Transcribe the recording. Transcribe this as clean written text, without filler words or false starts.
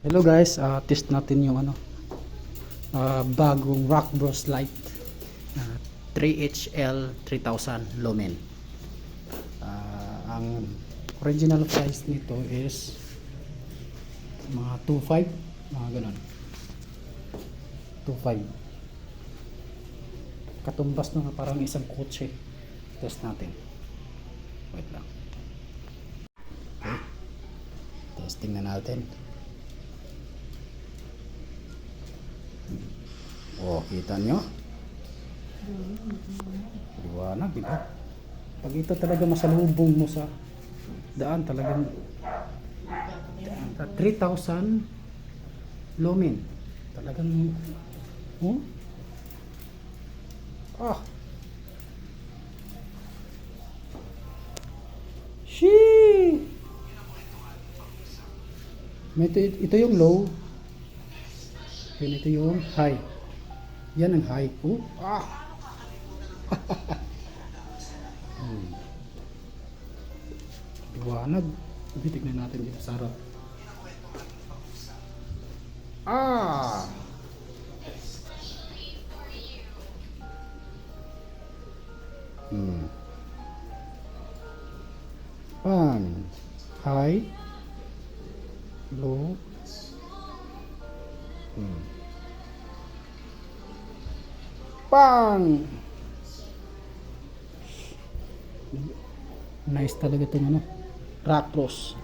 Hello guys, test natin yung bagong Rock Bros Lite 3HL 3000 lumen. Ang original price nito is mga 2.5, mga ganun. 2.5. Katumbas na parang isang kotse. Test natin. Wait lang. Okay. Testing na natin. Oh, kita nyo? Liwanag, di ba? Pag ito talaga masalubong mo sa daan, talagang 3,000 lumen. Talagang, oh? Ah! Shee! Ito yung low. Yan, ito yung high. Yan ang high. Oh, ah! Liwanag. Tignan natin dito sa harap. Ah! Pan. High. Low. Pang! Nice talaga itong Rock Bros.